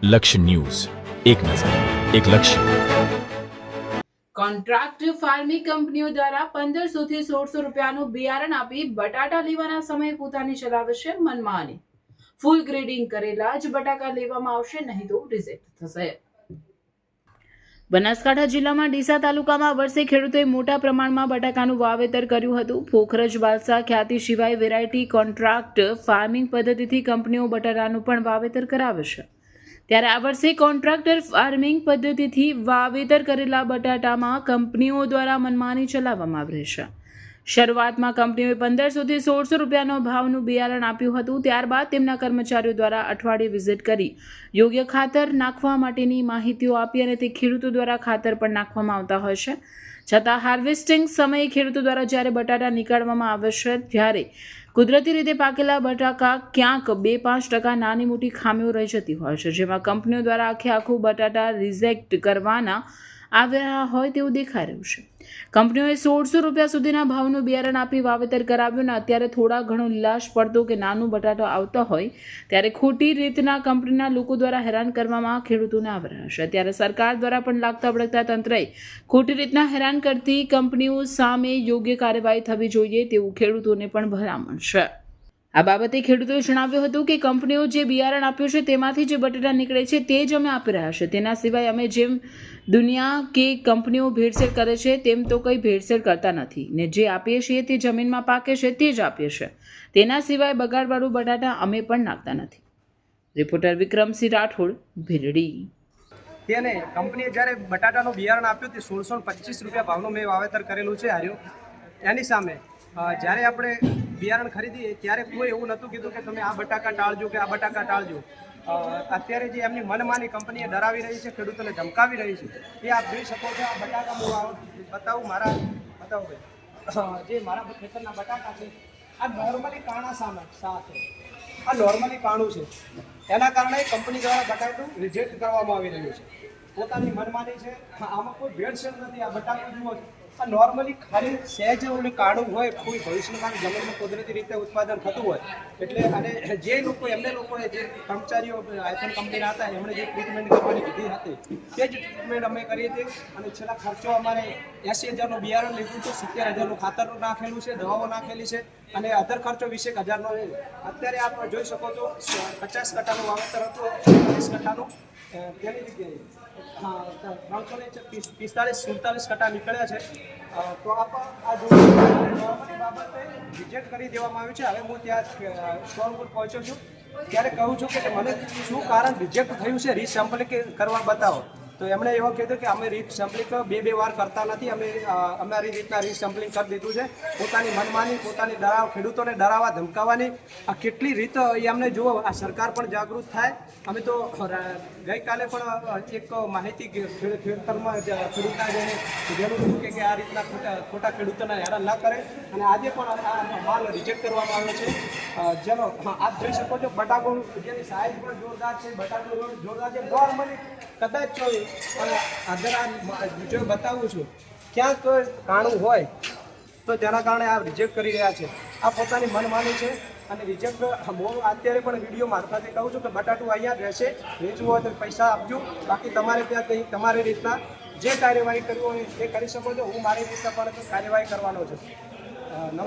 લક્ષ્ય ન્યૂઝ, એક નજર, એક લક્ષ્ય. કોન્ટ્રાક્ટ ફાર્મિંગ કંપનીઓ દ્વારા 1500 થી 1600 રૂપિયાનું બિયારણ આપી બટાટા લેવાના સમયે પોતાની ચલાવે છે મનમાની. ફૂલ ગ્રેડિંગ કરેલા જ બટાકા લેવામાં આવશે, નહીં તો રિજેક્ટ થશે. બનાસકાંઠા જિલ્લામાં ડીસા તાલુકામાં વર્ષે ખેડૂતોએ મોટા પ્રમાણમાં બટાકાનું વાવેતર કર્યું હતું. પોખરજ બાદશાહ ખ્યાતિ સિવાય વેરાયટી કોન્ટ્રાક્ટ ફાર્મિંગ પદ્ધતિથી કંપનીઓ બટાટાનું પણ વાવેતર કરાવે છે. ત્યારે આ વર્ષે કોન્ટ્રાક્ટર ફાર્મિંગ પદ્ધતિથી વાવેતર કરેલા બટાટામાં કંપનીઓ દ્વારા મનમાની ચલાવવામાં આવી રહી છે. શરૂઆતમાં કંપનીઓએ 1500 થી 1600 રૂપિયાનો ભાવનું બિયારણ આપ્યું હતું. ત્યારબાદ તેમના કર્મચારીઓ દ્વારા અઠવાડિયે વિઝિટ કરી યોગ્ય ખાતર નાખવા માટેની માહિતીઓ આપી અને તે ખેડૂતો દ્વારા ખાતર પણ નાખવામાં આવતા હોય છે. છતાં હાર્વેસ્ટિંગ સમયે ખેડૂતો દ્વારા જ્યારે બટાટા નીકાળવામાં આવે છે ત્યારે કુદરતી રીતે પાકેલા બટાકા ક્યાંક 2-5% નાની મોટી ખામીઓ રહી જતી હોય છે, જેમાં કંપનીઓ દ્વારા આખું બટાટા રિજેક્ટ કરવાના આવ્યા હોય તેવું દેખાઈ રહ્યું છે. કંપનીઓએ 1600 રૂપિયા સુધીના ભાવનું બિયારણ આપી વાવેતર કરાવ્યું ને અત્યારે થોડા ઘણો નિરાશ પડતો કે નાનું બટાટો આવતા હોય ત્યારે ખોટી રીતના કંપનીના લોકો દ્વારા હેરાન કરવામાં ખેડૂતોને આવી રહ્યા છે. ત્યારે સરકાર દ્વારા પણ લાગતા વળગતા તંત્રએ ખોટી રીતના હેરાન કરતી કંપનીઓ સામે યોગ્ય કાર્યવાહી થવી જોઈએ તેવું ખેડૂતોને પણ ભલામણ છે. આ બાબતે ખેડૂતોએ જણાવ્યું હતું કે કંપનીઓ જે બિયારણ આપ્યું છે તેમાંથી જે બટાટા નીકળે છે તે જ અમે આપી રહ્યા છે. તેના સિવાય અમે જેમ દુનિયા કે કંપનીઓ ભેળસેળ કરે છે તેમ તો કંઈ ભેળસેળ કરતા નથી ને જે આપીએ છીએ તે જમીનમાં પાકે છે તે જ આપીએ છીએ. તેના સિવાય બગાડવાળું બટાટા અમે પણ નાખતા નથી. રિપોર્ટર વિક્રમસિંહ રાઠોડ, ભીલડી. તેને કંપનીએ જ્યારે બટાટાનું બિયારણ આપ્યું તે 1625 રૂપિયા ભાવનું મેં વાવેતર કરેલું છે હાર્યું. એની સામે જ્યારે આપણે બિયારણ ખરીદીએ ત્યારે કોઈ એવું નહોતું કીધું કે તમે આ બટાકા ટાળજો કે આ બટાકા ટાળજો. અત્યારે જે એમની મનમાની કંપનીએ ડરાવી રહી છે, ખેડૂતોને ધમકાવી રહી છે, એ આપ જોઈ શકો છો. આ બટાકા હું બતાવું ભાઈ, જે મારા ખેતરના બટાકા છે આ નોર્મલી કાણા સાથે આ નોર્મલી કાણું છે. એના કારણે કંપની દ્વારા બટાટું રિજેક્ટ કરવામાં આવી રહ્યું છે. પોતાની મનમાની છે, આમાં કોઈ ભેળસેળ નથી. આ બટાટું જુઓ આ નોર્મલી ખાલી સહેજ ઓલું કાણું હોય, કોઈ ભવિષ્યમાં જમીનમાં કુદરતી રીતે ઉત્પાદન થતું હોય એટલે. અને જે લોકોએ જે કર્મચારીઓ આઈફોન કંપનીના હતા એમણે જે ટ્રીટમેન્ટ કરવાની કીધી હતી તે જ ટ્રીટમેન્ટ અમે કરી હતી. અને છેલ્લા ખર્ચો અમારે 80,000નું બિયારણ લીધું છે, 70,000નું ખાતર નાખેલું છે, દવાઓ નાખેલી છે અને અધર ખર્ચો 20,000નો છે. અત્યારે આપ જોઈ શકો છો 50 કટ્ટાનું વાવેતર હતું, 40 કટ્ટાનું તેની જગ્યાએ 345-47 કટ્ટા નીકળ્યા છે. તો આ નોર્મલી બાબતે રિજેક્ટ કરી દેવામાં આવ્યું છે. હવે હું ત્યાં સ્ટોર ઉપર પહોંચ્યો છું ત્યારે કહું છું કે મને શું કારણ રિજેક્ટ થયું છે, રીસેમ્પલિંગ કરવા બતાવો. તો એમણે એવું કીધું કે અમે રીસેમ્પલિંગ બે વાર કરતા નથી, અમે અમારી રીતના રીસેમ્પલિંગ કરી દીધું છે. પોતાની મનમાની, પોતાની ખેડૂતોને ડરાવવા ધમકાવવાની આ કેટલી રીત એમને જુઓ. આ સરકાર પણ જાગૃત થાય. અમે તો ગઈકાલે પણ એક માહિતી ખેડૂતના જઈને જેનું કે આ રીતના ખોટા ખેડૂતોને હેરાન ના કરે. અને આજે પણ આ માલ રિજેક્ટ કરવામાં આવ્યો છે. ચલો આપ જોઈ શકો છો બટાકો જેની સાઇઝ પણ જોરદાર છે, બટાકો જોરદાર છે. નોર્મલી કદાચ જો બતાવું છું ક્યાંક કાણું હોય તો તેના કારણે આ રિજેક્ટ કરી રહ્યા છે. આ પોતાની મનમાની છે અને રિજેક્ટ. હું અત્યારે પણ વિડીયો મારફતે કહું છું કે બટાટું અહીંયા રહેશે, વેચવું હોય તો પૈસા આપજો. બાકી તમારે ત્યાં કંઈ તમારી રીતના જે કાર્યવાહી કરવી હોય એ કરી શકો છો. હું મારી રીતના પણ કાર્યવાહી કરવાનો છું. નમસ્કાર.